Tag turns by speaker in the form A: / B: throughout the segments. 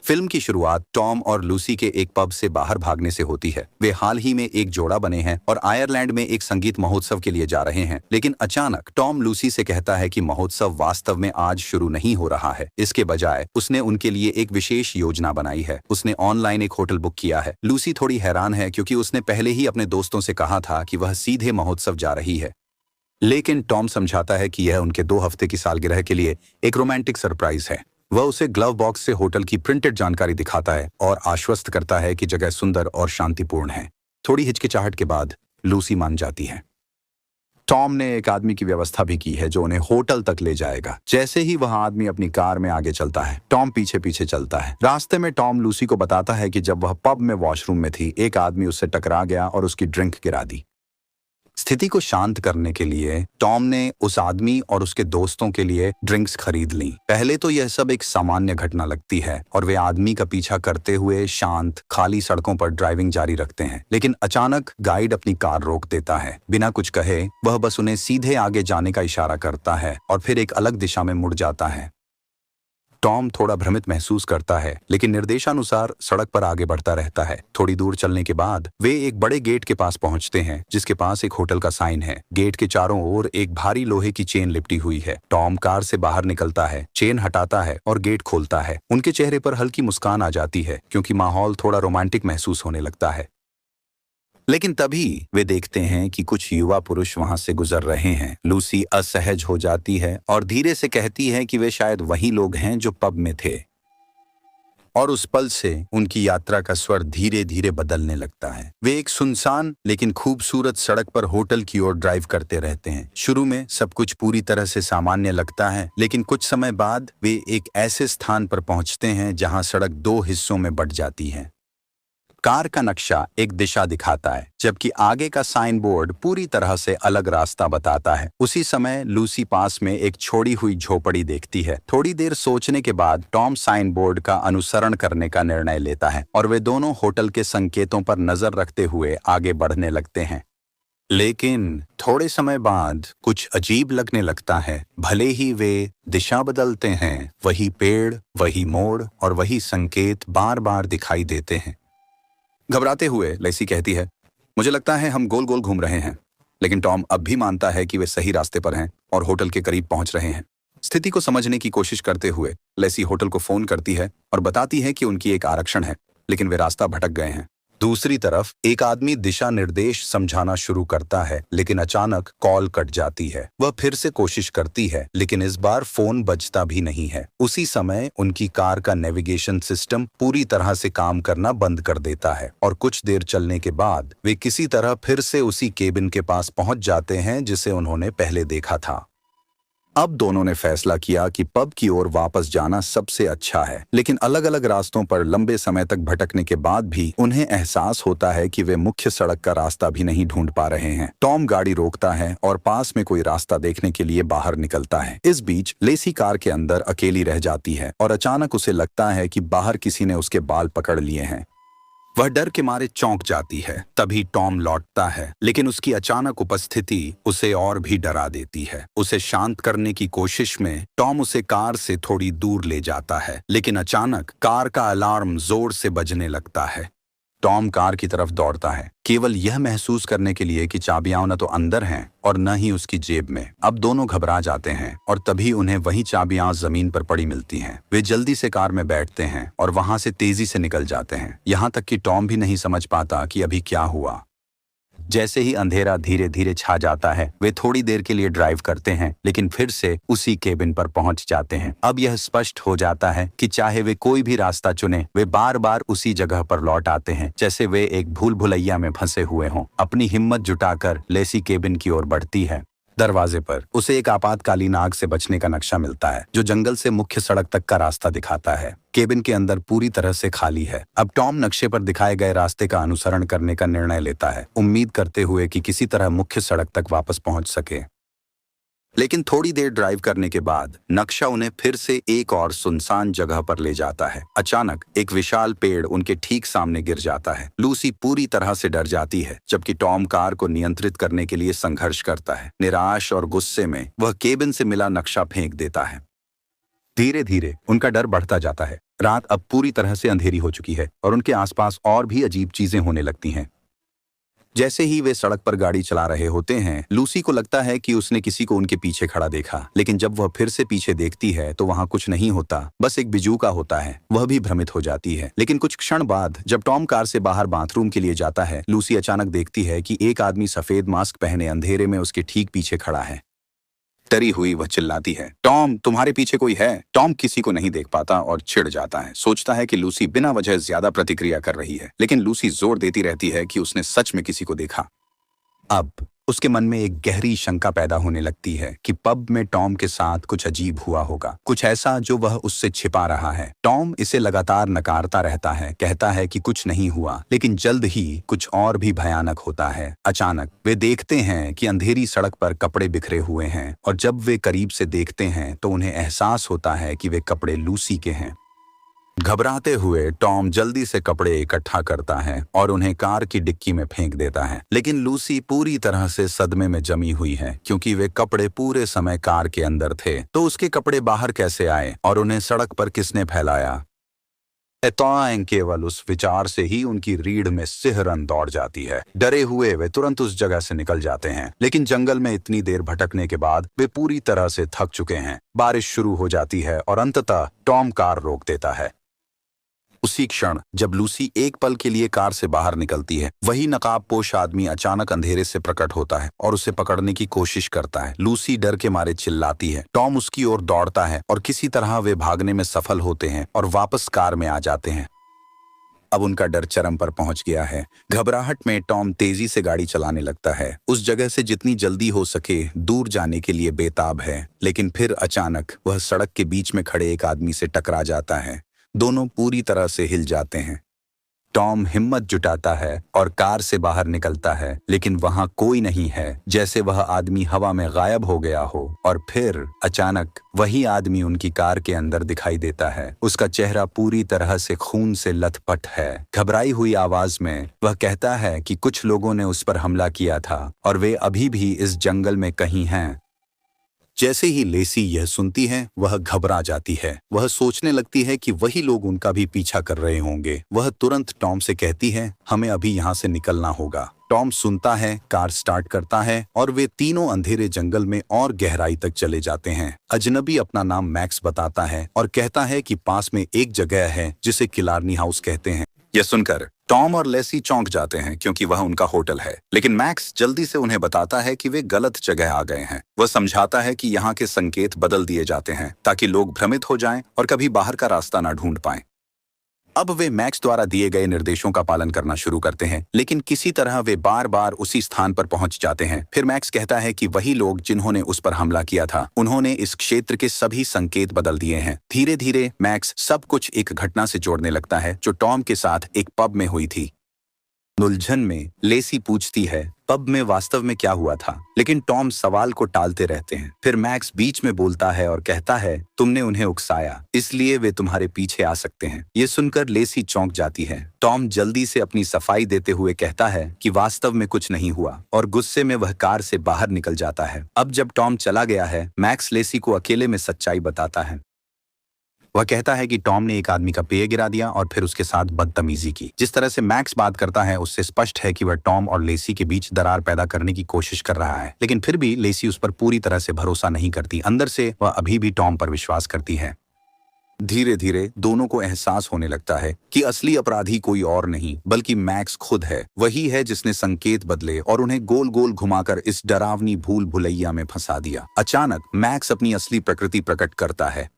A: Film की शुरुआत Tom और लूसी के एक पब से बाहर भागने से होती है। वे हाल ही में एक जोड़ा बने हैं और आयरलैंड में एक संगीत महोत्सव के लिए जा रहे हैं। लेकिन अचानक टॉम लूसी से कहता है कि महोत्सव वास्तव में आज शुरू नहीं हो रहा है। इसके बजाय उसने उनके लिए एक विशेष योजना बनाई है। उसने ऑनलाइन एक होटल बुक किया है। लूसी थोड़ी हैरान है क्योंकि उसने पहले ही अपने दोस्तों से कहा था कि वह सीधे महोत्सव जा रही है। लेकिन टॉम समझाता है कि यह उनके 2 हफ्ते की सालगिरह के लिए एक रोमांटिक सरप्राइज है। वह उसे ग्लव बॉक्स से होटल की प्रिंटेड जानकारी दिखाता है और आश्वस्त करता है कि जगह सुंदर और शांतिपूर्ण है। थोड़ी हिचकिचाहट के बाद लूसी मान जाती है। टॉम ने एक आदमी की व्यवस्था भी की है जो उन्हें होटल तक ले जाएगा। जैसे ही वह आदमी अपनी कार में आगे चलता है, टॉम पीछे पीछे चलता है। रास्ते में टॉम लूसी को बताता है कि जब वह पब में वॉशरूम में थी, एक आदमी उससे टकरा गया और उसकी ड्रिंक गिरा दी। स्थिति को शांत करने के लिए टॉम ने उस आदमी और उसके दोस्तों के लिए ड्रिंक्स खरीद ली। पहले तो यह सब एक सामान्य घटना लगती है और वे आदमी का पीछा करते हुए शांत खाली सड़कों पर ड्राइविंग जारी रखते हैं। लेकिन अचानक गाइड अपनी कार रोक देता है। बिना कुछ कहे वह बस उन्हें सीधे आगे जाने का इशारा करता है और फिर एक अलग दिशा में मुड़ जाता है। टॉम थोड़ा भ्रमित महसूस करता है, लेकिन निर्देशानुसार सड़क पर आगे बढ़ता रहता है। थोड़ी दूर चलने के बाद वे एक बड़े गेट के पास पहुंचते हैं, जिसके पास एक होटल का साइन है। गेट के चारों ओर एक भारी लोहे की चेन लिपटी हुई है। टॉम कार से बाहर निकलता है, चेन हटाता है और गेट खोलता है। उनके चेहरे पर हल्की मुस्कान आ जाती है क्योंकि माहौल थोड़ा रोमांटिक महसूस होने लगता है। लेकिन तभी वे देखते हैं कि कुछ युवा पुरुष वहां से गुजर रहे हैं। लूसी असहज हो जाती है और धीरे से कहती है कि वे शायद वही लोग हैं जो पब में थे। और उस पल से उनकी यात्रा का स्वर धीरे धीरे बदलने लगता है। वे एक सुनसान लेकिन खूबसूरत सड़क पर होटल की ओर ड्राइव करते रहते हैं। शुरू में सब कुछ पूरी तरह से सामान्य लगता है, लेकिन कुछ समय बाद वे एक ऐसे स्थान पर पहुंचते हैं जहां सड़क 2 हिस्सों में बंट जाती है। कार का नक्शा एक दिशा दिखाता है, जबकि आगे का साइन बोर्ड पूरी तरह से अलग रास्ता बताता है। उसी समय लूसी पास में एक छोड़ी हुई झोपड़ी देखती है। थोड़ी देर सोचने के बाद टॉम साइन बोर्ड का अनुसरण करने का निर्णय लेता है और वे दोनों होटल के संकेतों पर नजर रखते हुए आगे बढ़ने लगते हैं। लेकिन थोड़े समय बाद कुछ अजीब लगने लगता है। भले ही वे दिशा बदलते हैं, वही पेड़, वही मोड़ और वही संकेत बार बार दिखाई देते हैं। घबराते हुए लेसी कहती है, मुझे लगता है हम गोल गोल घूम रहे हैं। लेकिन टॉम अब भी मानता है कि वे सही रास्ते पर हैं और होटल के करीब पहुंच रहे हैं। स्थिति को समझने की कोशिश करते हुए लेसी होटल को फोन करती है और बताती है कि उनकी एक आरक्षण है, लेकिन वे रास्ता भटक गए हैं। दूसरी तरफ एक आदमी दिशा निर्देश समझाना शुरू करता है, लेकिन अचानक कॉल कट जाती है। वह फिर से कोशिश करती है, लेकिन इस बार फोन बजता भी नहीं है। उसी समय उनकी कार का नेविगेशन सिस्टम पूरी तरह से काम करना बंद कर देता है और कुछ देर चलने के बाद वे किसी तरह फिर से उसी केबिन के पास पहुंच जाते हैं जिसे उन्होंने पहले देखा था। अब दोनों ने फैसला किया कि पब की ओर वापस जाना सबसे अच्छा है, लेकिन अलग अलग रास्तों पर लंबे समय तक भटकने के बाद भी उन्हें एहसास होता है कि वे मुख्य सड़क का रास्ता भी नहीं ढूंढ पा रहे हैं। टॉम गाड़ी रोकता है और पास में कोई रास्ता देखने के लिए बाहर निकलता है। इस बीच लेसी कार के अंदर अकेली रह जाती है और अचानक उसे लगता है कि बाहर किसी ने उसके बाल पकड़ लिए हैं। वह डर के मारे चौंक जाती है। तभी टॉम लौटता है, लेकिन उसकी अचानक उपस्थिति उसे और भी डरा देती है। उसे शांत करने की कोशिश में टॉम उसे कार से थोड़ी दूर ले जाता है, लेकिन अचानक कार का अलार्म जोर से बजने लगता है। टॉम कार की तरफ दौड़ता है, केवल यह महसूस करने के लिए कि चाबियां न तो अंदर हैं और न ही उसकी जेब में। अब दोनों घबरा जाते हैं और तभी उन्हें वही चाबियां जमीन पर पड़ी मिलती हैं। वे जल्दी से कार में बैठते हैं और वहां से तेजी से निकल जाते हैं, यहाँ तक कि टॉम भी नहीं समझ पाता कि अभी क्या हुआ। जैसे ही अंधेरा धीरे धीरे छा जाता है, वे थोड़ी देर के लिए ड्राइव करते हैं, लेकिन फिर से उसी केबिन पर पहुंच जाते हैं। अब यह स्पष्ट हो जाता है कि चाहे वे कोई भी रास्ता चुने, वे बार बार उसी जगह पर लौट आते हैं, जैसे वे एक भूल भुलैया में फंसे हुए हों। अपनी हिम्मत जुटाकर लेसी केबिन की ओर बढ़ती है। दरवाजे पर उसे एक आपातकालीन आग से बचने का नक्शा मिलता है, जो जंगल से मुख्य सड़क तक का रास्ता दिखाता है। केबिन के अंदर पूरी तरह से खाली है। अब टॉम नक्शे पर दिखाए गए रास्ते का अनुसरण करने का निर्णय लेता है, उम्मीद करते हुए कि किसी तरह मुख्य सड़क तक वापस पहुंच सके। लेकिन थोड़ी देर ड्राइव करने के बाद नक्शा उन्हें फिर से एक और सुनसान जगह पर ले जाता है। अचानक एक विशाल पेड़ उनके ठीक सामने गिर जाता है। लूसी पूरी तरह से डर जाती है, जबकि टॉम कार को नियंत्रित करने के लिए संघर्ष करता है। निराश और गुस्से में वह केबिन से मिला नक्शा फेंक देता है। धीरे धीरे उनका डर बढ़ता जाता है। रात अब पूरी तरह से अंधेरी हो चुकी है और उनके आसपास और भी अजीब चीजें होने लगती हैं। जैसे ही वे सड़क पर गाड़ी चला रहे होते हैं, लूसी को लगता है कि उसने किसी को उनके पीछे खड़ा देखा, लेकिन जब वह फिर से पीछे देखती है तो वहां कुछ नहीं होता, बस एक बिजूका होता है। वह भी भ्रमित हो जाती है। लेकिन कुछ क्षण बाद जब टॉम कार से बाहर बाथरूम के लिए जाता है, लूसी अचानक देखती है कि एक आदमी सफेद मास्क पहने अंधेरे में उसके ठीक पीछे खड़ा है। डरी हुई वह चिल्लाती है, टॉम तुम्हारे पीछे कोई है। टॉम किसी को नहीं देख पाता और चिढ़ जाता है। सोचता है कि लूसी बिना वजह ज्यादा प्रतिक्रिया कर रही है, लेकिन लूसी जोर देती रहती है कि उसने सच में किसी को देखा। अब उसके मन में एक गहरी शंका पैदा होने लगती है कि पब में टॉम के साथ कुछ अजीब हुआ होगा, कुछ ऐसा जो वह उससे छिपा रहा है। टॉम इसे लगातार नकारता रहता है, कहता है कि कुछ नहीं हुआ, लेकिन जल्द ही कुछ और भी भयानक होता है। अचानक वे देखते हैं कि अंधेरी सड़क पर कपड़े बिखरे हुए हैं, और जब वे करीब से देखते हैं तो उन्हें एहसास होता है कि वे कपड़े लूसी के हैं। घबराते हुए टॉम जल्दी से कपड़े इकट्ठा करता है और उन्हें कार की डिक्की में फेंक देता है, लेकिन लूसी पूरी तरह से सदमे में जमी हुई है, क्योंकि वे कपड़े पूरे समय कार के अंदर थे। तो उसके कपड़े बाहर कैसे आए और उन्हें सड़क पर किसने फैलाया? केवल उस विचार से ही उनकी रीढ़ में सिहरन दौड़ जाती है। डरे हुए वे तुरंत उस जगह से निकल जाते हैं, लेकिन जंगल में इतनी देर भटकने के बाद वे पूरी तरह से थक चुके हैं। बारिश शुरू हो जाती है और अंततः टॉम कार रोक देता है। उसी क्षण जब लूसी एक पल के लिए कार से बाहर निकलती है, वही नकाबपोश आदमी अचानक अंधेरे से प्रकट होता है और उसे पकड़ने की कोशिश करता है। लूसी डर के मारे चिल्लाती है। टॉम उसकी ओर दौड़ता है और किसी तरह वे भागने में सफल होते हैं और वापस कार में आ जाते हैं। अब उनका डर चरम पर पहुंच गया है। घबराहट में टॉम तेजी से गाड़ी चलाने लगता है, उस जगह से जितनी जल्दी हो सके दूर जाने के लिए बेताब है। लेकिन फिर अचानक वह सड़क के बीच में खड़े एक आदमी से टकरा जाता है। दोनों पूरी तरह से हिल जाते हैं। टॉम हिम्मत जुटाता है और कार से बाहर निकलता है, लेकिन वहां कोई नहीं है, जैसे वह आदमी हवा में गायब हो गया हो। और फिर अचानक वही आदमी उनकी कार के अंदर दिखाई देता है। उसका चेहरा पूरी तरह से खून से लथपथ है। घबराई हुई आवाज में वह कहता है कि कुछ लोगों ने उस पर हमला किया था और वे अभी भी इस जंगल में कहीं हैं। जैसे ही लेसी यह सुनती है, वह घबरा जाती है। वह सोचने लगती है कि वही लोग उनका भी पीछा कर रहे होंगे। वह तुरंत टॉम से कहती है, हमें अभी यहाँ से निकलना होगा। टॉम सुनता है, कार स्टार्ट करता है और वे तीनों अंधेरे जंगल में और गहराई तक चले जाते हैं। अजनबी अपना नाम मैक्स बताता है और कहता है कि पास में एक जगह है जिसे किलारनी हाउस कहते हैं। यह सुनकर टॉम और लेसी चौंक जाते हैं, क्योंकि वह उनका होटल है। लेकिन मैक्स जल्दी से उन्हें बताता है कि वे गलत जगह आ गए हैं। वह समझाता है कि यहाँ के संकेत बदल दिए जाते हैं ताकि लोग भ्रमित हो जाएं और कभी बाहर का रास्ता ना ढूंढ पाएं। अब वे मैक्स द्वारा दिए गए निर्देशों का पालन करना शुरू करते हैं, लेकिन किसी तरह वे बार बार उसी स्थान पर पहुंच जाते हैं। फिर मैक्स कहता है कि वही लोग जिन्होंने उस पर हमला किया था, उन्होंने इस क्षेत्र के सभी संकेत बदल दिए हैं। धीरे धीरे मैक्स सब कुछ एक घटना से जोड़ने लगता है जो टॉम के साथ एक पब में हुई थी। उलझन में लेसी पूछती है, पब में वास्तव में क्या हुआ था, लेकिन टॉम सवाल को टालते रहते हैं। फिर मैक्स बीच में बोलता है और कहता है, तुमने उन्हें उकसाया, इसलिए वे तुम्हारे पीछे आ सकते हैं। ये सुनकर लेसी चौंक जाती है। टॉम जल्दी से अपनी सफाई देते हुए कहता है कि वास्तव में कुछ नहीं हुआ, और गुस्से में वह कार से बाहर निकल जाता है। अब जब टॉम चला गया है, मैक्स लेसी को अकेले में सच्चाई बताता है। वह कहता है कि टॉम ने एक आदमी का पेय गिरा दिया और फिर उसके साथ बदतमीजी की। जिस तरह से मैक्स बात करता है, उससे स्पष्ट है कि वह टॉम और लेसी के बीच दरार पैदा करने की कोशिश कर रहा है। लेकिन फिर भी लेसी उस पर पूरी तरह से भरोसा नहीं करती। अंदर से वह अभी भी टॉम पर विश्वास करती है। धीरे धीरे दोनों को एहसास होने लगता है कि असली अपराधी कोई और नहीं बल्कि मैक्स खुद है। वही है जिसने संकेत बदले और उन्हें गोल गोल घुमाकर इस डरावनी भूल भुलैया में फंसा दिया। अचानक मैक्स अपनी असली प्रकृति प्रकट करता है।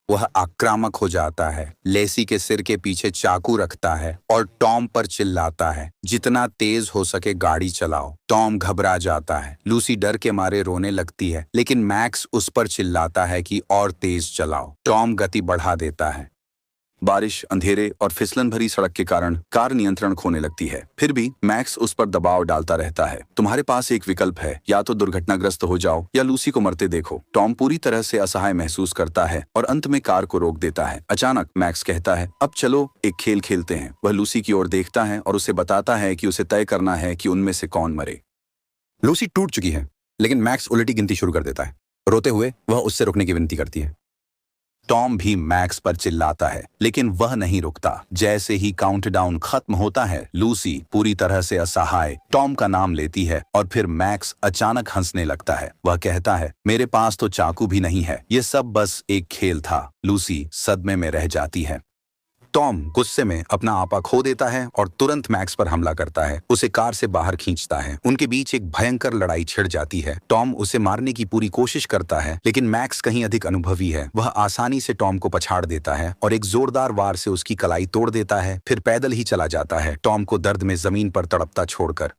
A: वह आक्रामक हो जाता है, लेसी के सिर के पीछे चाकू रखता है और टॉम पर चिल्लाता है, जितना तेज हो सके गाड़ी चलाओ। टॉम घबरा जाता है। लूसी डर के मारे रोने लगती है, लेकिन मैक्स उस पर चिल्लाता है कि और तेज चलाओ। टॉम गति बढ़ा देता है। बारिश, अंधेरे और फिसलन भरी सड़क के कारण कार नियंत्रण खोने लगती है। फिर भी मैक्स उस पर दबाव डालता रहता है। तुम्हारे पास एक विकल्प है, या तो दुर्घटनाग्रस्त हो जाओ या लूसी को मरते देखो। टॉम पूरी तरह से असहाय महसूस करता है और अंत में कार को रोक देता है। अचानक मैक्स कहता है, अब चलो एक खेल खेलते हैं। वह लूसी की ओर देखता है और उसे बताता है कि उसे तय करना है कि उनमें से कौन मरे। लूसी टूट चुकी है, लेकिन मैक्स उल्टी गिनती शुरू कर देता है। रोते हुए वह उससे रुकने की विनती करती है। टॉम भी मैक्स पर चिल्लाता है, लेकिन वह नहीं रुकता। जैसे ही काउंटडाउन खत्म होता है, लूसी पूरी तरह से असहाय टॉम का नाम लेती है और फिर मैक्स अचानक हंसने लगता है। वह कहता है, मेरे पास तो चाकू भी नहीं है, ये सब बस एक खेल था। लूसी सदमे में रह जाती है। टॉम गुस्से में अपना आपा खो देता है और तुरंत मैक्स पर हमला करता है, उसे कार से बाहर खींचता है। उनके बीच एक भयंकर लड़ाई छिड़ जाती है। टॉम उसे मारने की पूरी कोशिश करता है, लेकिन मैक्स कहीं अधिक अनुभवी है। वह आसानी से टॉम को पछाड़ देता है और एक जोरदार वार से उसकी कलाई तोड़ देता है, फिर पैदल ही चला जाता है, टॉम को दर्द में जमीन पर तड़पता छोड़कर।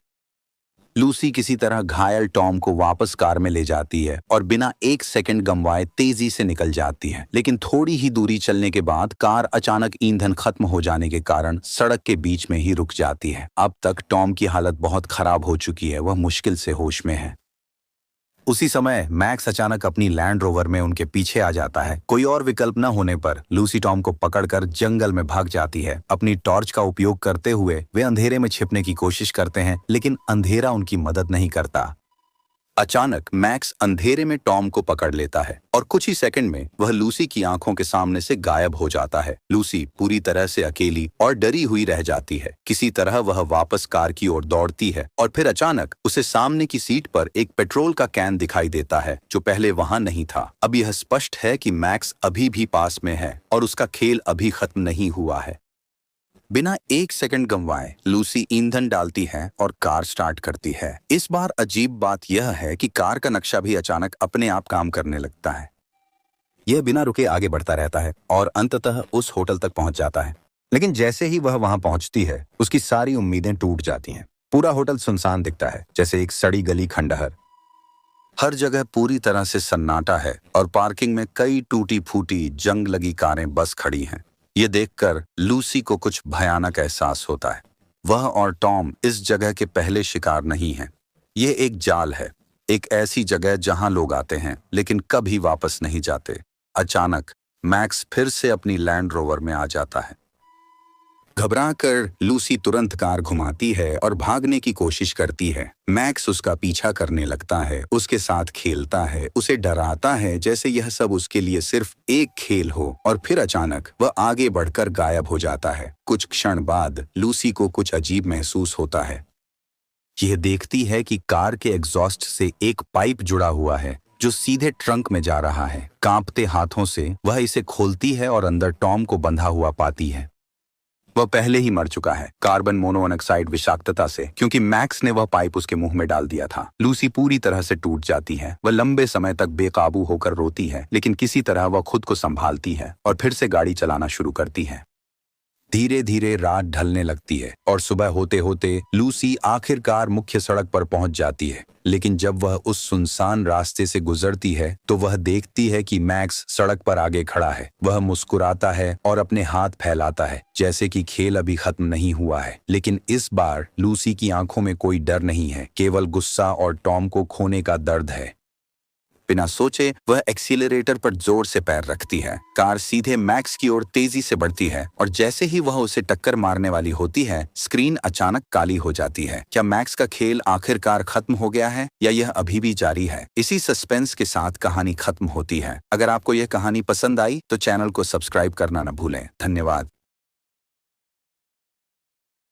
A: लूसी किसी तरह घायल टॉम को वापस कार में ले जाती है और बिना एक सेकंड गंवाए तेजी से निकल जाती है। लेकिन थोड़ी ही दूरी चलने के बाद कार अचानक ईंधन खत्म हो जाने के कारण सड़क के बीच में ही रुक जाती है। अब तक टॉम की हालत बहुत खराब हो चुकी है, वह मुश्किल से होश में है। उसी समय मैक्स अचानक अपनी लैंड रोवर में उनके पीछे आ जाता है। कोई और विकल्प न होने पर लूसी टॉम को पकड़कर जंगल में भाग जाती है। अपनी टॉर्च का उपयोग करते हुए वे अंधेरे में छिपने की कोशिश करते हैं, लेकिन अंधेरा उनकी मदद नहीं करता। अचानक मैक्स अंधेरे में टॉम को पकड़ लेता है और कुछ ही सेकंड में वह लूसी की आंखों के सामने से गायब हो जाता है। लूसी पूरी तरह से अकेली और डरी हुई रह जाती है। किसी तरह वह वापस कार की ओर दौड़ती है और फिर अचानक उसे सामने की सीट पर एक पेट्रोल का कैन दिखाई देता है, जो पहले वहां नहीं था। अब यह स्पष्ट है कि मैक्स अभी भी पास में है और उसका खेल अभी खत्म नहीं हुआ है। बिना एक सेकंड गंवाए लूसी ईंधन डालती है और कार स्टार्ट करती है। इस बार अजीब बात यह है कि कार का नक्शा भी अचानक अपने आप काम करने लगता है। यह बिना रुके आगे बढ़ता रहता है और अंततः उस होटल तक पहुंच जाता है। लेकिन जैसे ही वह वहां पहुंचती है, उसकी सारी उम्मीदें टूट जाती हैं। पूरा होटल सुनसान दिखता है, जैसे एक सड़ी गली खंडहर। हर जगह पूरी तरह से सन्नाटा है और पार्किंग में कई टूटी फूटी जंग लगी कारें बस खड़ी हैं। ये देखकर लूसी को कुछ भयानक एहसास होता है। वह और टॉम इस जगह के पहले शिकार नहीं हैं। ये एक जाल है, एक ऐसी जगह जहां लोग आते हैं लेकिन कभी वापस नहीं जाते। अचानक मैक्स फिर से अपनी लैंड रोवर में आ जाता है। घबराकर लूसी तुरंत कार घुमाती है और भागने की कोशिश करती है। मैक्स उसका पीछा करने लगता है, उसके साथ खेलता है, उसे डराता है, जैसे यह सब उसके लिए सिर्फ एक खेल हो। और फिर अचानक वह आगे बढ़कर गायब हो जाता है। कुछ क्षण बाद लूसी को कुछ अजीब महसूस होता है। यह देखती है कि कार के एग्जॉस्ट से एक पाइप जुड़ा हुआ है, जो सीधे ट्रंक में जा रहा है। कांपते हाथों से वह इसे खोलती है और अंदर टॉम को बंधा हुआ पाती है। वह पहले ही मर चुका है, कार्बन मोनोऑक्साइड विषाक्तता से, क्योंकि मैक्स ने वह पाइप उसके मुंह में डाल दिया था। लूसी पूरी तरह से टूट जाती है। वह लंबे समय तक बेकाबू होकर रोती है, लेकिन किसी तरह वह खुद को संभालती है और फिर से गाड़ी चलाना शुरू करती है। धीरे धीरे रात ढलने लगती है और सुबह होते होते लूसी आखिरकार मुख्य सड़क पर पहुंच जाती है। लेकिन जब वह उस सुनसान रास्ते से गुजरती है तो वह देखती है कि मैक्स सड़क पर आगे खड़ा है। वह मुस्कुराता है और अपने हाथ फैलाता है, जैसे कि खेल अभी खत्म नहीं हुआ है। लेकिन इस बार लूसी की आंखों में कोई डर नहीं है, केवल गुस्सा और टॉम को खोने का दर्द है। बिना सोचे वह एक्सीलरेटर पर जोर से पैर रखती है। कार सीधे मैक्स की ओर तेजी से बढ़ती है और जैसे ही वह उसे टक्कर मारने वाली होती है, स्क्रीन अचानक काली हो जाती है। क्या मैक्स का खेल आखिरकार खत्म हो गया है या यह अभी भी जारी है? इसी सस्पेंस के साथ कहानी खत्म होती है। अगर आपको यह कहानी पसंद आई तो चैनल को सब्सक्राइब करना न भूलें। धन्यवाद।